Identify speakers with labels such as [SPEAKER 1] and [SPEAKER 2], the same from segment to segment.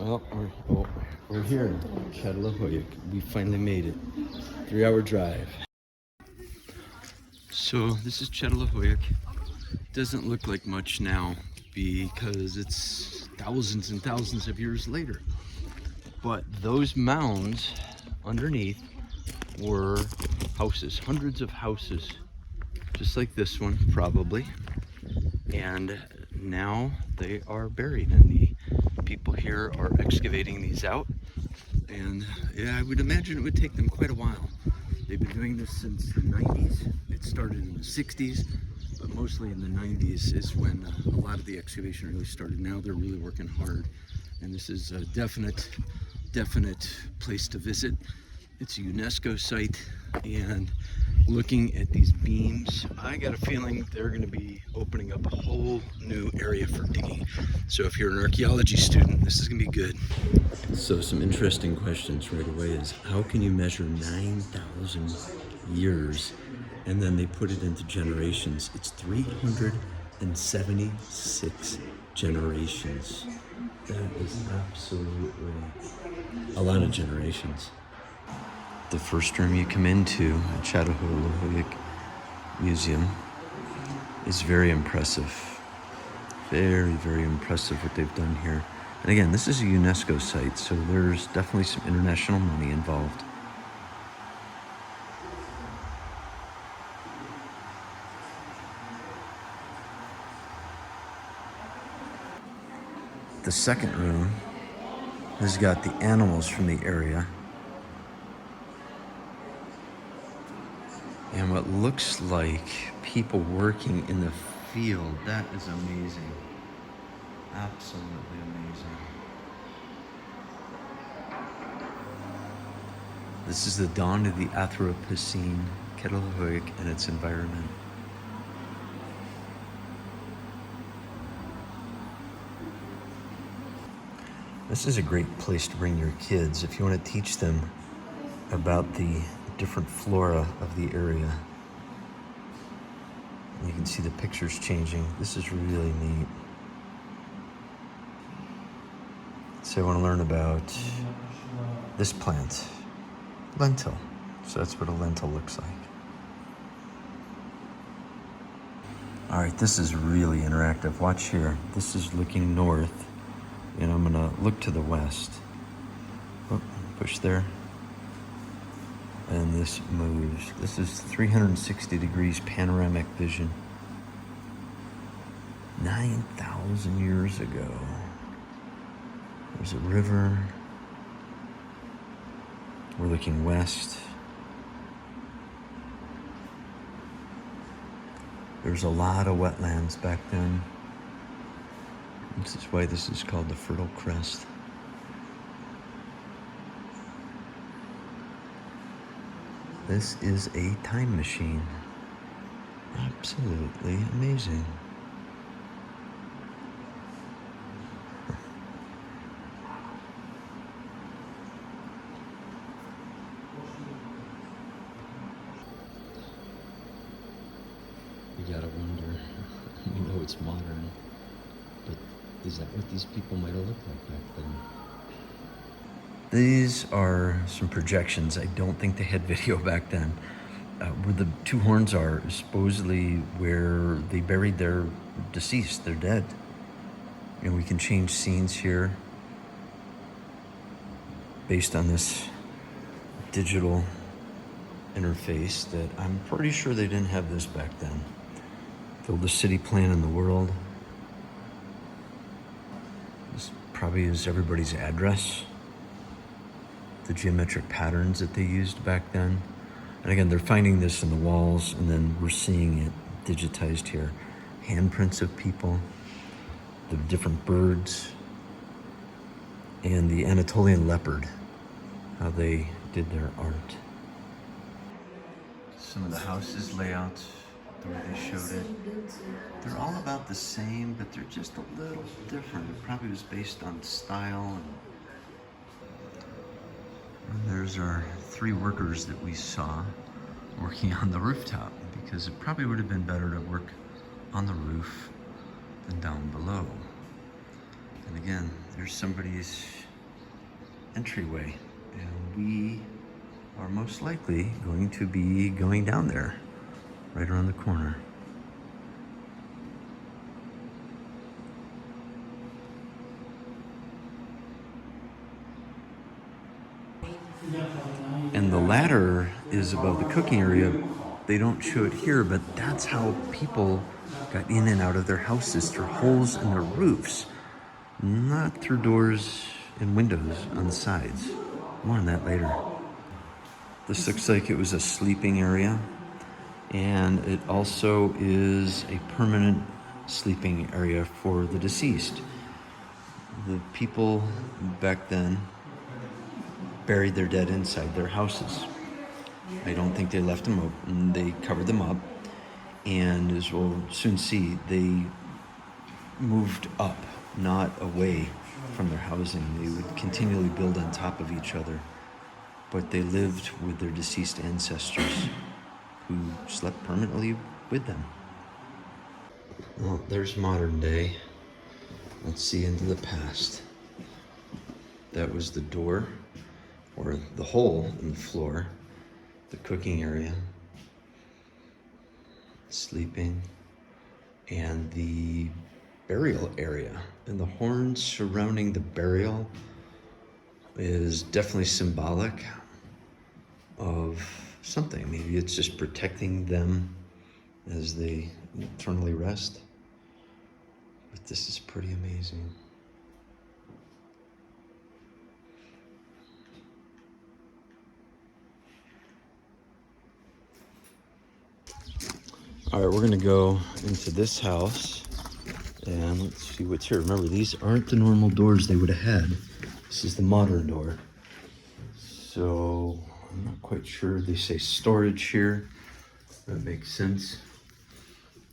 [SPEAKER 1] Well, we're here, Çatalhöyük. We finally made it. 3-hour drive. So this is Çatalhöyük. Doesn't look like much now because it's thousands and thousands of years later. But those mounds underneath were houses, hundreds of houses, just like this one probably. And now they are buried, and the people here are excavating these out. And yeah, I would imagine it would take them quite a while. They've been doing this since the 90s. It started in the 60s, but mostly in the 90s is when a lot of the excavation really started. Now they're really working hard, and this is a definite place to visit. It's a UNESCO site, and looking at these beams, I got a feeling they're going to be opening up a whole new area for digging. So if you're an archaeology student, this is going to be good. So some interesting questions right away is, how can you measure 9,000 years and then they put it into generations? It's 376 generations. That is absolutely a lot of generations. The first room you come into at Çatalhöyük Museum is very impressive. Very impressive what they've done here. And again, this is a UNESCO site, so there's definitely some international money involved. The second room has got the animals from the area. And what looks like people working in the field. That is amazing. Absolutely amazing. This is the dawn of the Anthropocene, Çatalhöyük and its environment. This is a great place to bring your kids if you want to teach them about the different flora of the area. And you can see the pictures changing. This is really neat. So I want to learn about this plant, lentil. So that's what a lentil looks like. All right, this is really interactive. Watch here. This is looking north, and I'm gonna look to the west. Oh, push there. And this moves. This is 360 degrees panoramic vision. 9,000 years ago. There's a river. We're looking west. There's a lot of wetlands back then. This is why this is called the Fertile Crest. This is a time machine. Absolutely amazing. You gotta wonder, we know it's modern, but is that what these people might have looked like back then? These are some projections. I don't think they had video back then. Where the two horns are is supposedly where they buried their deceased, their dead. And we can change scenes here based on this digital interface that I'm pretty sure they didn't have this back then. The oldest city plan in the world. This probably is everybody's address. The geometric patterns that they used back then. And again, they're finding this in the walls, and then we're seeing it digitized here. Handprints of people, the different birds, and the Anatolian leopard, how they did their art. Some of the houses layouts, the way they showed it, they're all about the same, but they're just a little different. It probably was based on style. And there's our 3 workers that we saw working on the rooftop, because it probably would have been better to work on the roof than down below. And again, there's somebody's entryway, and we are most likely going to be going down there right around the corner. And the ladder is above the cooking area. They don't show it here, but that's how people got in and out of their houses, through holes in their roofs, not through doors and windows on the sides. More on that later. This looks like it was a sleeping area, and it also is a permanent sleeping area for the deceased. The people back then buried their dead inside their houses. I don't think they left them open. They covered them up, and as we'll soon see, they moved up, not away from their housing. They would continually build on top of each other, but they lived with their deceased ancestors who slept permanently with them. Well, there's modern day. Let's see into the past. That was the door, or the hole in the floor, the cooking area, sleeping, and the burial area. And the horns surrounding the burial is definitely symbolic of something. Maybe it's just protecting them as they eternally rest. But this is pretty amazing. All right, we're gonna go into this house and let's see what's here. Remember, these aren't the normal doors they would have had. This is the modern door. So I'm not quite sure. They say storage here. That makes sense.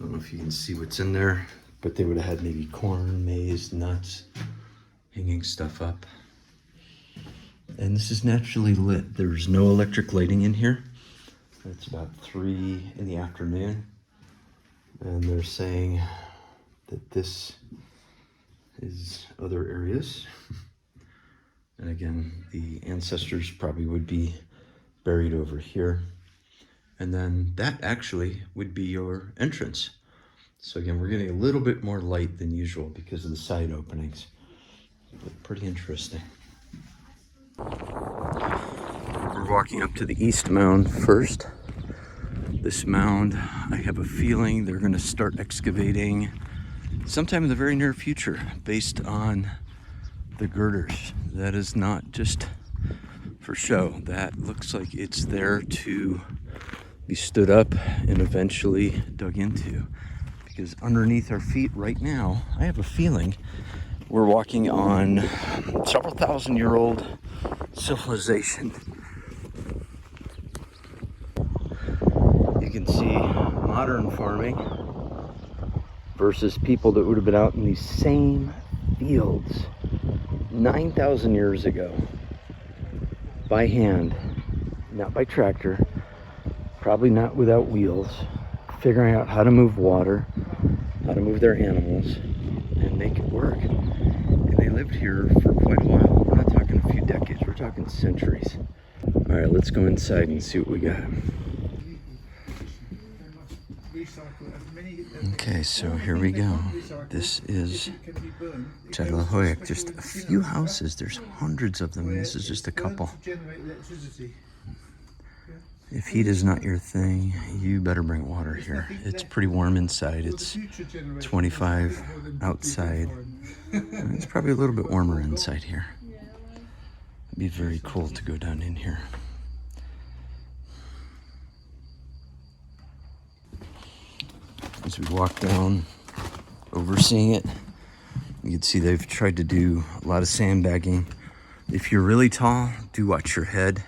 [SPEAKER 1] I don't know if you can see what's in there, but they would have had maybe corn, maize, nuts, hanging stuff up. And this is naturally lit. There's no electric lighting in here. It's about 3 in the afternoon. And they're saying that this is other areas. And again, the ancestors probably would be buried over here. And then that actually would be your entrance. So again, we're getting a little bit more light than usual because of the side openings. But pretty interesting. We're walking up to the east mound first. This mound, I have a feeling they're going to start excavating sometime in the very near future based on the girders. That is not just for show. That looks like it's there to be stood up and eventually dug into. Because underneath our feet right now, I have a feeling we're walking on several thousand-year-old civilization. You can see modern farming versus people that would have been out in these same fields 9,000 years ago by hand, not by tractor, probably not without wheels, figuring out how to move water, how to move their animals, and make it work. And they lived here for quite a while. We're not talking a few decades, we're talking centuries. All right, let's go inside and see what we got. Okay, so here we go. This is Çatalhöyük. Just a few houses. There's hundreds of them. This is just a couple. If heat is not your thing, you better bring water here. It's pretty warm inside. It's 25 outside. And it's probably a little bit warmer inside here. It'd be very cool to go down in here. As we walk down, overseeing it, you can see they've tried to do a lot of sandbagging. If you're really tall, do watch your head.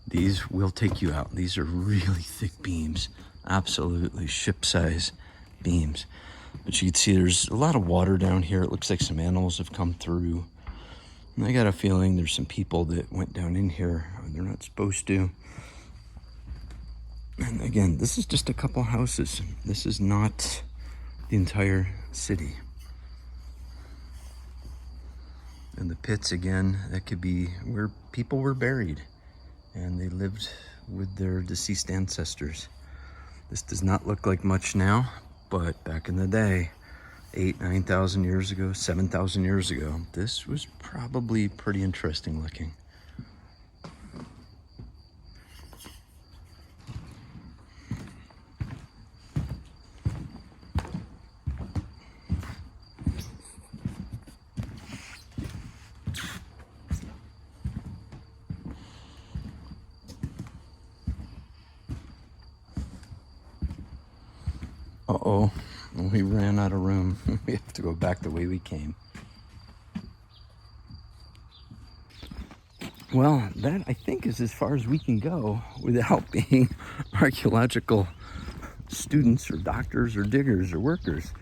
[SPEAKER 1] These will take you out. These are really thick beams, absolutely ship-size beams. But you can see there's a lot of water down here. It looks like some animals have come through. And I got a feeling there's some people that went down in here. They're not supposed to. And again, this is just a couple houses. This is not the entire city. And the pits, again, that could be where people were buried and they lived with their deceased ancestors. This does not look like much now, but back in the day, 9,000 years ago, 7,000 years ago, this was probably pretty interesting looking. Uh-oh, we ran out of room. We have to go back the way we came. Well, that I think is as far as we can go without being archaeological students or doctors or diggers or workers.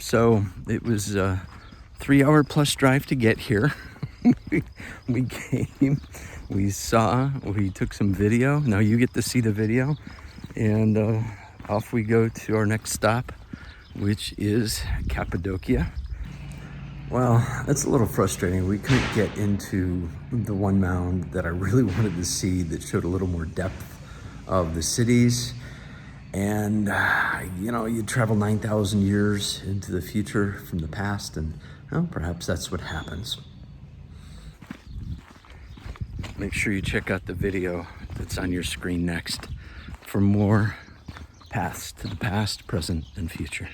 [SPEAKER 1] So it was a 3-hour plus drive to get here. we came, we saw, we took some video. Now you get to see the video. And off we go to our next stop, which is Cappadocia. Well, that's a little frustrating. We couldn't get into the one mound that I really wanted to see that showed a little more depth of the cities. And, you know, you travel 9,000 years into the future from the past, and well, perhaps that's what happens. Make sure you check out the video that's on your screen next for more paths to the past, present, and future.